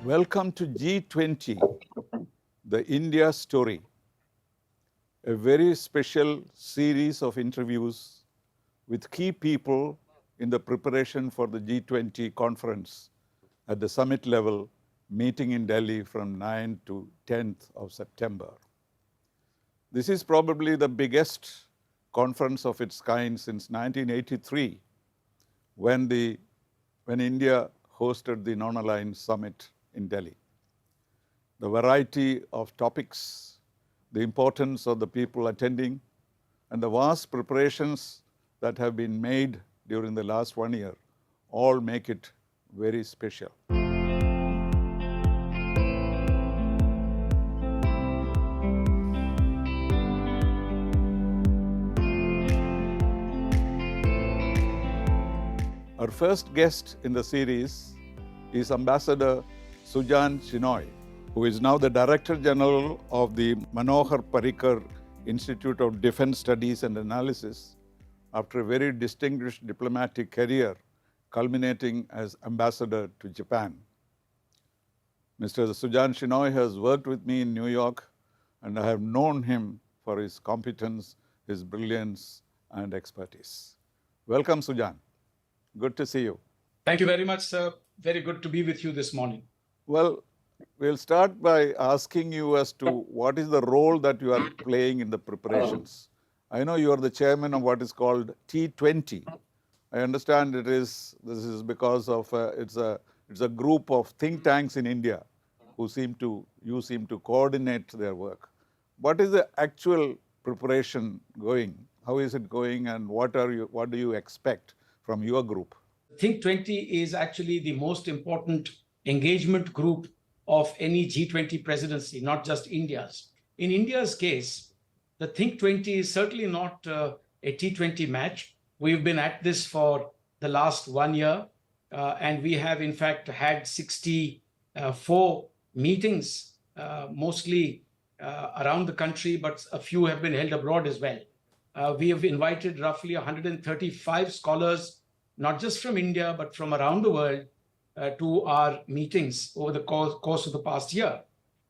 Welcome to G20 The India Story, a very special series of interviews with key people in the preparation for the G20 conference at the summit level meeting in Delhi from 9th to 10th of September. This is probably the biggest conference of its kind since 1983 when India hosted the non-aligned summit in Delhi. The variety of topics, the importance of the people attending, and the vast preparations that have been made during the last 1 year all make it very special. Our first guest in the series is Ambassador Sujan Chinoy, who is now the Director General of the Manohar Parrikar Institute of Defense Studies and Analyses after a very distinguished diplomatic career culminating as Ambassador to Japan. Mr. Sujan Chinoy has worked with me in New York, and I have known him for his competence, his brilliance, and expertise. Welcome, Sujan. Good to see you. Thank you very much, sir. Very good to be with you this morning. Well, we'll start by asking you as to what is the role that you are playing in the preparations. I know you are the chairman of what is called T20. I understand this is because of it's a group of think tanks in India you seem to coordinate their work. What is the actual preparation going? How is it going, and what do you expect from your group? Think 20 is actually the most important engagement group of any G20 presidency, not just India's. In India's case, the Think 20 is certainly not a T20 match. We've been at this for the last 1 year, and we have in fact had 64 meetings, mostly around the country, but a few have been held abroad as well. We have invited roughly 135 scholars, not just from India, but from around the world, to our meetings over the course of the past year.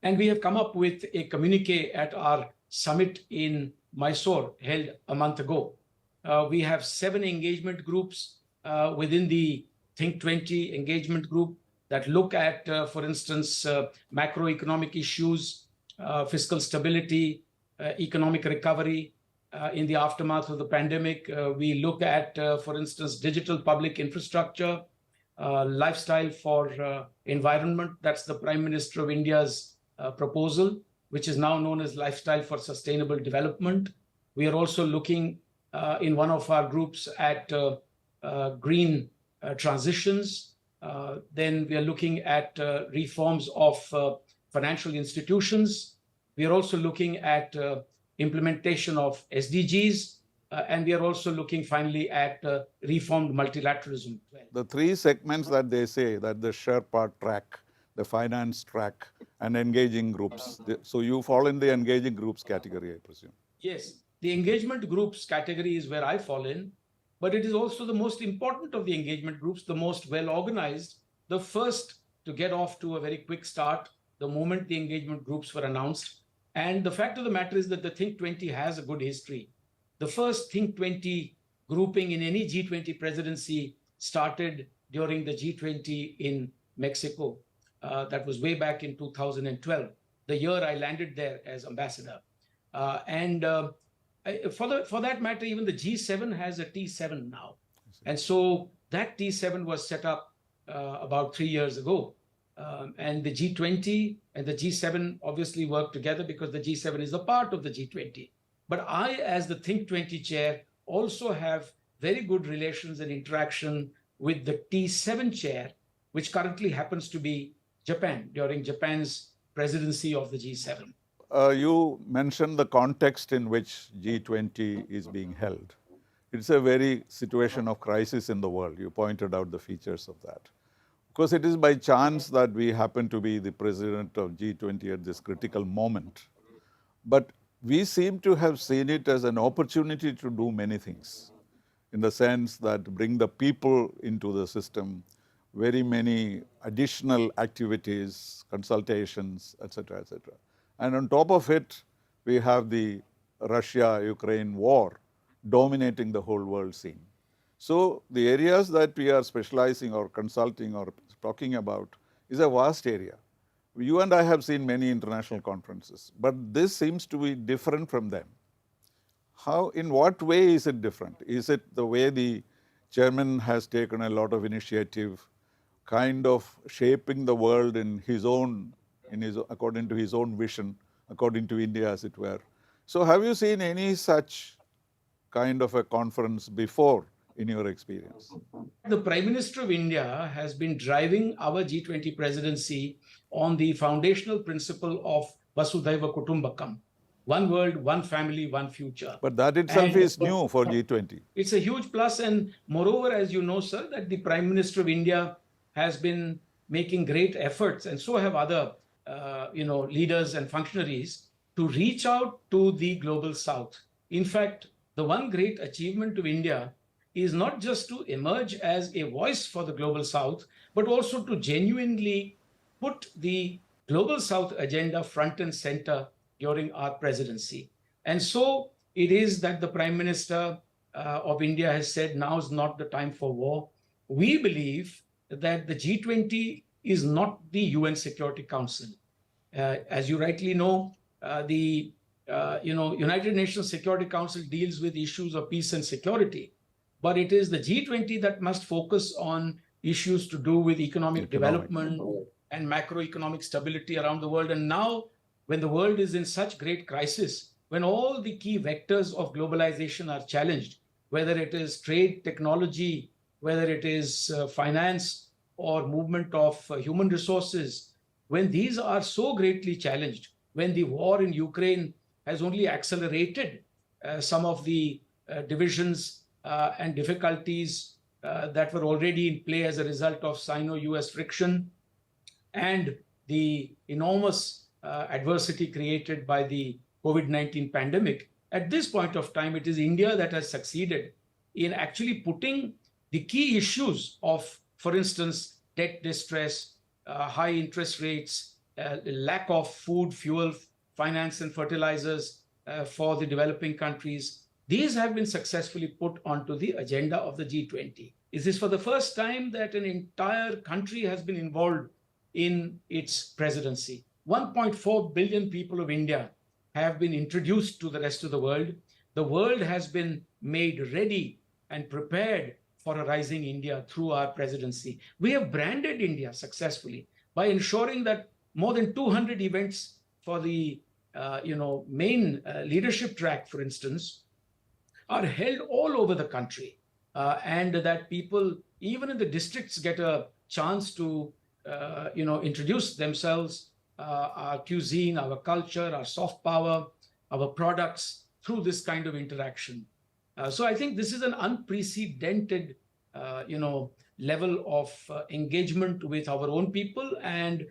And we have come up with a communique at our summit in Mysore, held a month ago. We have 7 engagement groups within the Think 20 engagement group that look at, for instance, macroeconomic issues, fiscal stability, economic recovery, in the aftermath of the pandemic. We look at, for instance, digital public infrastructure, lifestyle for environment. That's the Prime Minister of India's proposal, which is now known as Lifestyle for Sustainable Development. We are also looking in one of our groups at green transitions. Then we are looking at reforms of financial institutions. We are also looking at implementation of SDGs, and we are also looking finally at reformed multilateralism. The 3 segments that they say, that the Sherpa track, the finance track, and engaging groups. So you fall in the engaging groups category, I presume. Yes, the engagement groups category is where I fall in, but it is also the most important of the engagement groups, the most well organized, the first to get off to a very quick start the moment the engagement groups were announced. And the fact of the matter is that the Think 20 has a good history. The first Think 20 grouping in any G20 presidency started during the G20 in Mexico. That was way back in 2012, the year I landed there as ambassador. For that matter, even the G7 has a T7 now. And so that T7 was set up about 3 years ago. And the G20 and the G7 obviously work together because the G7 is a part of the G20. But I, as the Think 20 chair, also have very good relations and interaction with the T7 chair, which currently happens to be Japan, during Japan's presidency of the G7. You mentioned the context in which G20 is being held. It's a very situation of crisis in the world. You pointed out the features of that. Of course, it is by chance that we happen to be the president of G20 at this critical moment. But we seem to have seen it as an opportunity to do many things, in the sense that bring the people into the system, very many additional activities, consultations, etc., etc. And on top of it, we have the Russia-Ukraine war dominating the whole world scene. So the areas that we are specializing or consulting or talking about is a vast area. You and I have seen many international conferences, but this seems to be different from them. How, in what way is it different? Is it the way the chairman has taken a lot of initiative, kind of shaping the world in his own, according to his own vision, according to India, as it were? So have you seen any such kind of a conference before in your experience? The Prime Minister of India has been driving our G20 presidency on the foundational principle of Vasudhaiva Kutumbakam, one world, one family, one future. But that itself is new for G20. It's a huge plus, and moreover, as you know, sir, that the Prime Minister of India has been making great efforts, and so have other leaders and functionaries, to reach out to the global south. In fact, the one great achievement of India is not just to emerge as a voice for the global south, but also to genuinely put the global south agenda front and center during our presidency. And so it is that the Prime Minister of India has said now is not the time for war. We believe that the G20 is not the UN Security Council. As you rightly know, the United Nations Security Council deals with issues of peace and security, but it is the G20 that must focus on issues to do with economic development and macroeconomic stability around the world. And now, when the world is in such great crisis, when all the key vectors of globalization are challenged, whether it is trade, technology, whether it is finance or movement of human resources, when these are so greatly challenged, when the war in Ukraine has only accelerated some of the divisions and difficulties that were already in play as a result of Sino-US friction and the enormous adversity created by the COVID-19 pandemic. At this point of time, it is India that has succeeded in actually putting the key issues of, for instance, debt distress, high interest rates, lack of food, fuel, finance, and fertilizers for the developing countries. These have been successfully put onto the agenda of the G20. Is this for the first time that an entire country has been involved in its presidency? 1.4 billion people of India have been introduced to the rest of the world. The world has been made ready and prepared for a rising India through our presidency. We have branded India successfully by ensuring that more than 200 events for the main leadership track, for instance, are held all over the country, and that people, even in the districts, get a chance to introduce themselves, our cuisine, our culture, our soft power, our products through this kind of interaction. So I think this is an unprecedented level of engagement with our own people and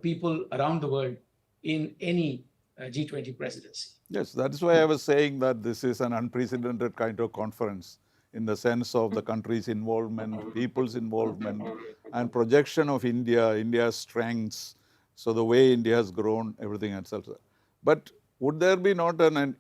people around the world in any G20 presidency. Yes, that is why I was saying that this is an unprecedented kind of conference in the sense of the country's involvement, people's involvement, and projection of India, India's strengths, so the way India has grown, everything itself. But would there be not an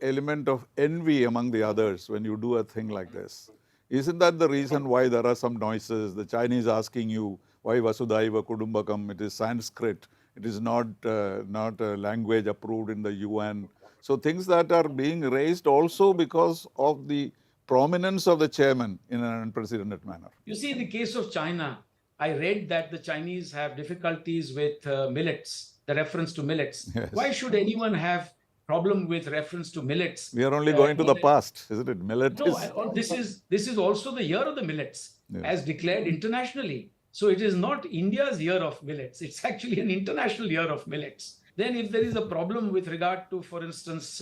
element of envy among the others when you do a thing like this? Isn't that the reason why there are some noises? The Chinese asking you, why Vasudhaiva Kudumbakam? It is Sanskrit. It is not a language approved in the UN. So things that are being raised also because of the prominence of the chairman in an unprecedented manner. You see, in the case of China, I read that the Chinese have difficulties with millets, the reference to millets. Yes. Why should anyone have problem with reference to millets? We are only going to the past, isn't it? Millet this is also the year of the millets, yes, as declared internationally. So it is not India's year of millets. It's actually an international year of millets. Then if there is a problem with regard to, for instance,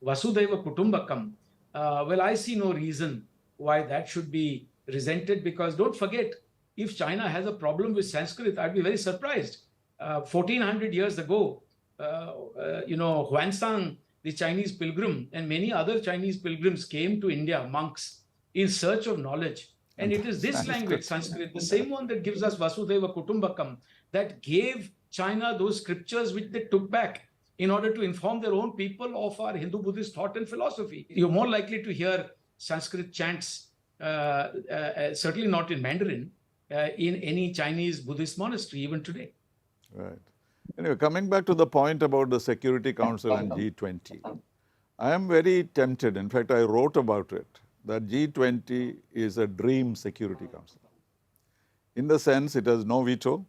Vasudhaiva Kutumbakam, well, I see no reason why that should be resented, because don't forget, if China has a problem with Sanskrit, I'd be very surprised. 1400 years ago, Huansang, the Chinese pilgrim, and many other Chinese pilgrims came to India, monks, in search of knowledge. And it is this language, Sanskrit, the same one that gives us Vasudhaiva Kutumbakam, that gave China those scriptures which they took back in order to inform their own people of our Hindu-Buddhist thought and philosophy. You're more likely to hear Sanskrit chants, certainly not in Mandarin, in any Chinese Buddhist monastery, even today. Right. Anyway, coming back to the point about the Security Council and G20, I am very tempted, in fact, I wrote about it, that G20 is a dream Security Council. In the sense, it has no veto.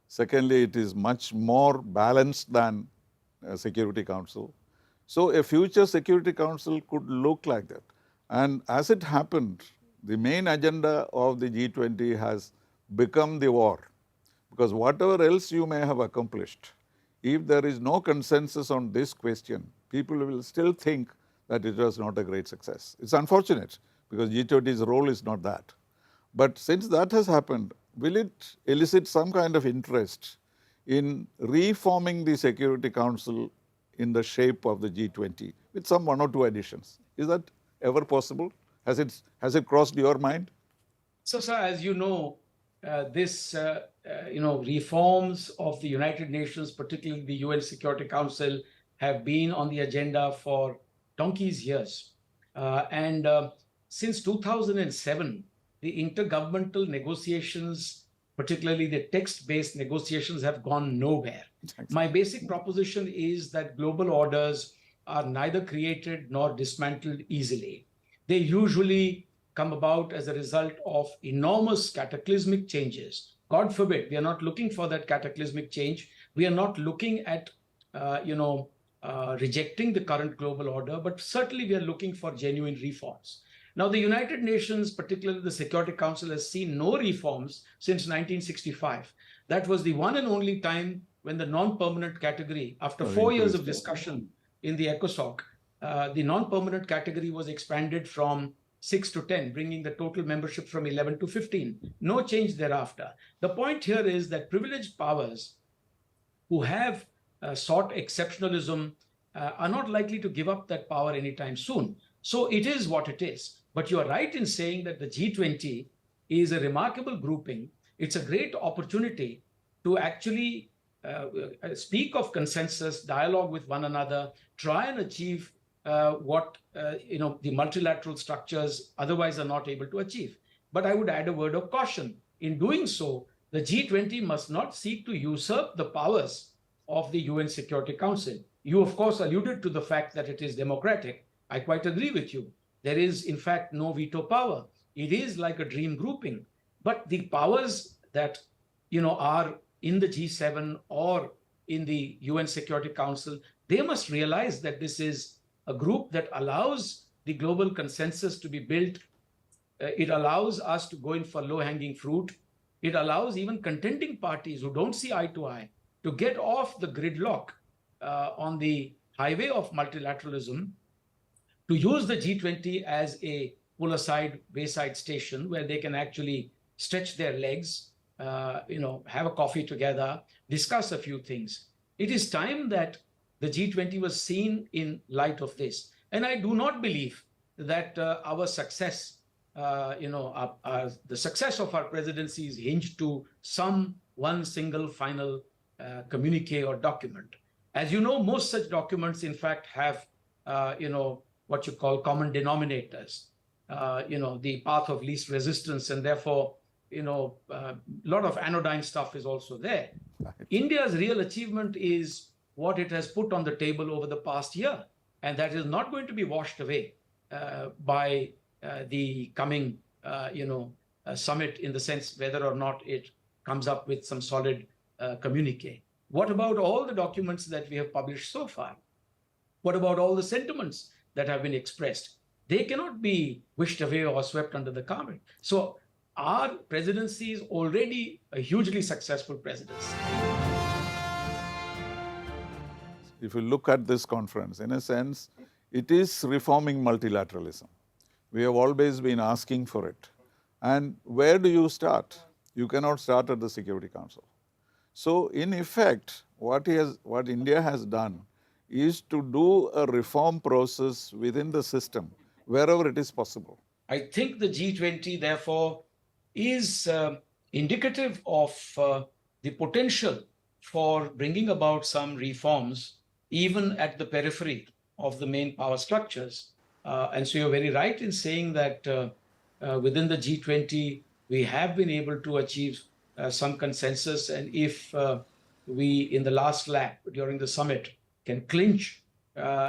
Secondly, it is much more balanced than a Security Council. So a future Security Council could look like that. And as it happened, the main agenda of the G20 has become the war. Because whatever else you may have accomplished, if there is no consensus on this question, people will still think that it was not a great success. It's unfortunate because G20's role is not that. But since that has happened, will it elicit some kind of interest in reforming the Security Council in the shape of the G20 with some one or two additions? Is that ever possible? Has it crossed your mind? So, sir, as you know, this reforms of the United Nations, particularly the UN Security Council, have been on the agenda for donkey's years. And since 2007, the intergovernmental negotiations, particularly the text-based negotiations, have gone nowhere. Exactly. My basic proposition is that global orders are neither created nor dismantled easily. They usually come about as a result of enormous cataclysmic changes. God forbid, we are not looking for that cataclysmic change. We are not looking at, rejecting the current global order, but certainly we are looking for genuine reforms. Now, the United Nations, particularly the Security Council, has seen no reforms since 1965. That was the one and only time when the non-permanent category, after 4 years of discussion in the ECOSOC, the non-permanent category was expanded from 6 to 10, bringing the total membership from 11 to 15. No change thereafter. The point here is that privileged powers who have sought exceptionalism are not likely to give up that power anytime soon. So it is what it is. But you are right in saying that the G20 is a remarkable grouping. It's a great opportunity to actually speak of consensus, dialogue with one another, try and achieve what the multilateral structures otherwise are not able to achieve. But I would add a word of caution. In doing so, the G20 must not seek to usurp the powers of the UN Security Council. You, of course, alluded to the fact that it is democratic. I quite agree with you. There is, in fact, no veto power. It is like a dream grouping. But the powers that are in the G7 or in the UN Security Council, they must realize that this is a group that allows the global consensus to be built. It allows us to go in for low-hanging fruit. It allows even contending parties who don't see eye to eye to get off the gridlock on the highway of multilateralism, to use the G20 as a pull-aside wayside station where they can actually stretch their legs, have a coffee together, discuss a few things. It is time that the G20 was seen in light of this. And I do not believe that our success, the success of our presidency is hinged to one single final communique or document. As you know, most such documents, in fact, have, what you call common denominators, the path of least resistance, and therefore, a lot of anodyne stuff is also there. Right. India's real achievement is what it has put on the table over the past year, and that is not going to be washed away by the coming, summit, in the sense whether or not it comes up with some solid communique. What about all the documents that we have published so far? What about all the sentiments that have been expressed? They cannot be wished away or swept under the carpet. So our presidency is already a hugely successful presidency. If you look at this conference, in a sense, it is reforming multilateralism. We have always been asking for it. And where do you start? You cannot start at the Security Council. So in effect, what India has done is to do a reform process within the system wherever it is possible. I think the G20, therefore, is indicative of the potential for bringing about some reforms, even at the periphery of the main power structures. And so you're very right in saying that within the G20, we have been able to achieve some consensus. And if we, in the last lap during the summit, can clinch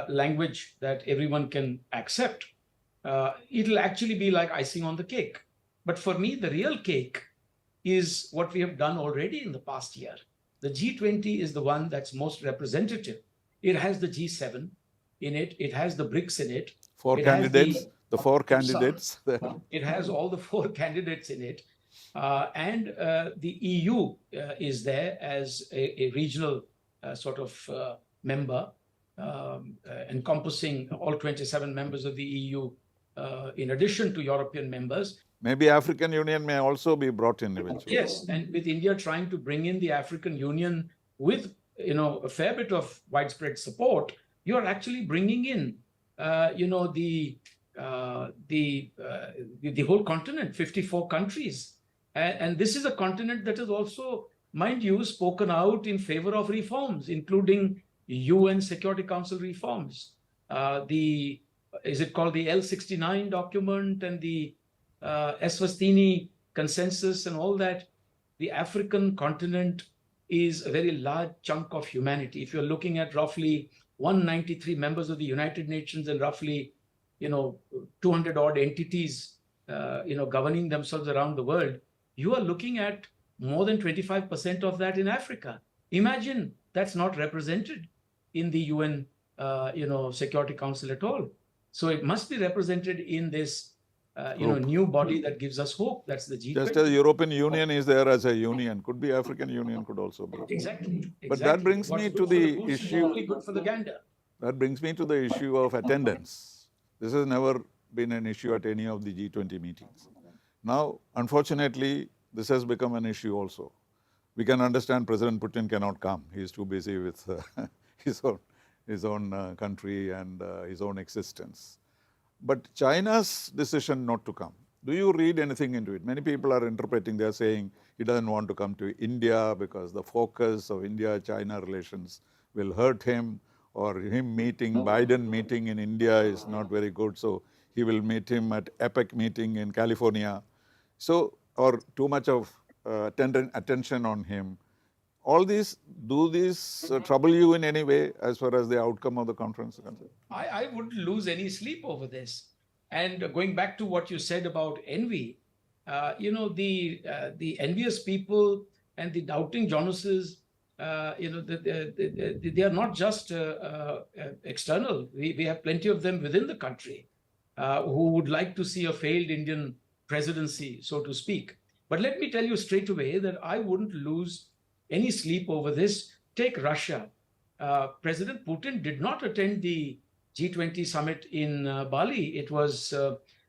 language that everyone can accept, it'll actually be like icing on the cake. But for me, the real cake is what we have done already in the past year. The G20 is the one that's most representative. It has the G7 in it. It has the BRICS in it. Four It candidates, has the four candidates. it has all the four candidates in it. And the EU is there as a regional sort of member, encompassing all 27 members of the EU, in addition to European members. Maybe African Union may also be brought in eventually. Yes, and with India trying to bring in the African Union with a fair bit of widespread support, you are actually bringing in the whole continent, 54 countries, and this is a continent that is also, mind you, spoken out in favor of reforms, including UN Security Council reforms. Is it called the L69 document and the Eswatini consensus and all that? The African continent is a very large chunk of humanity. If you're looking at roughly 193 members of the United Nations and roughly 200 odd entities governing themselves around the world, you are looking at more than 25% of that in Africa. Imagine that's not represented in the UN Security Council at all. So it must be represented in this new body that gives us hope. That's the G20. Just as European Union is there as a union, could be African Union, could also be. Exactly. But that brings me to the issue. Only good for the gander. That brings me to the issue of attendance. This has never been an issue at any of the G20 meetings. Now, unfortunately, this has become an issue also. We can understand President Putin cannot come. He is too busy with his own country and his own existence. But China's decision not to come, do you read anything into it? Many people are interpreting, they are saying he doesn't want to come to India because the focus of India-China relations will hurt him, or him meeting, Biden meeting in India is not very good, so he will meet him at APEC meeting in California. So, or too much of attention on him. All these, do these trouble you in any way as far as the outcome of the conference is concerned? I wouldn't lose any sleep over this. And going back to what you said about envy, the envious people and the doubting Jonases, they are not just external. We have plenty of them within the country who would like to see a failed Indian presidency, so to speak. But let me tell you straight away that I wouldn't lose any sleep over this. Take Russia. President Putin did not attend the G20 summit in Bali. It was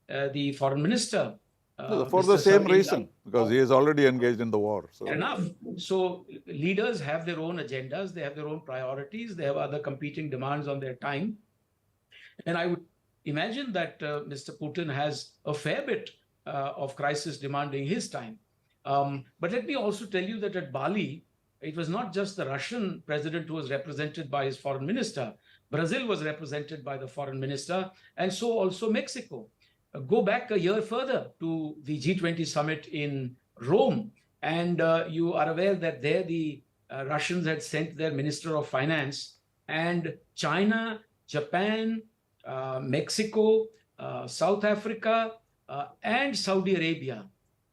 the foreign minister. For the same reason, because he is already engaged in the war. So. Enough. So leaders have their own agendas, they have their own priorities, they have other competing demands on their time. And I would imagine that Mr. Putin has a fair bit of crisis demanding his time. But let me also tell you that at Bali, it was not just the Russian president who was represented by his foreign minister. Brazil was represented by the foreign minister, and so also Mexico. Go back a year further to the G20 summit in Rome, and you are aware that there the Russians had sent their minister of finance, and China, Japan, Mexico, South Africa, and Saudi Arabia.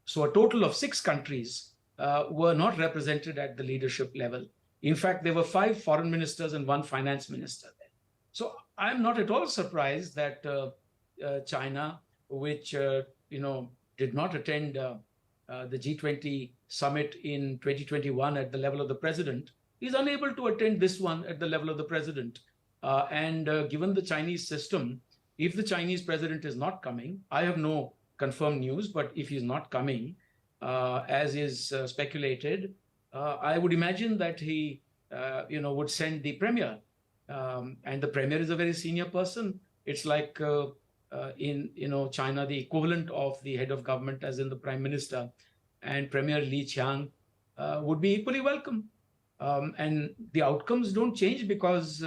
So a total of 6 countries were not represented at the leadership level. In fact, there were 5 foreign ministers and 1 finance minister there. So I'm not at all surprised that China, which did not attend the G20 summit in 2021 at the level of the president, is unable to attend this one at the level of the president. And given the Chinese system, if the Chinese president is not coming, I have no confirmed news, but if he's not coming, as is speculated, I would imagine that he, would send the premier. And the premier is a very senior person. It's like in China, the equivalent of the head of government, as in the Prime Minister, and Premier Li Qiang would be equally welcome. And the outcomes don't change because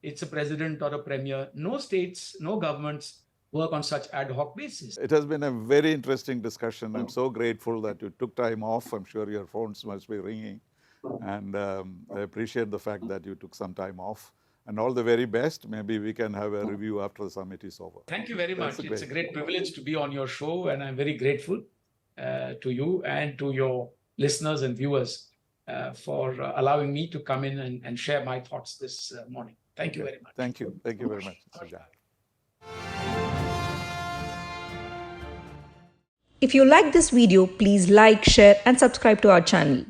it's a president or a premier. No states, no governments work on such ad hoc basis. It has been a very interesting discussion. I'm so grateful that you took time off. I'm sure your phones must be ringing. And I appreciate the fact that you took some time off. And all the very best. Maybe we can have a review after the summit is over. Thank you very much. It's a great privilege to be on your show, and I'm very grateful to you and to your listeners and viewers for allowing me to come in and share my thoughts this morning. Thank you very much. Thank you. Thank you very much, Sujan. If you like this video, please like, share and subscribe to our channel.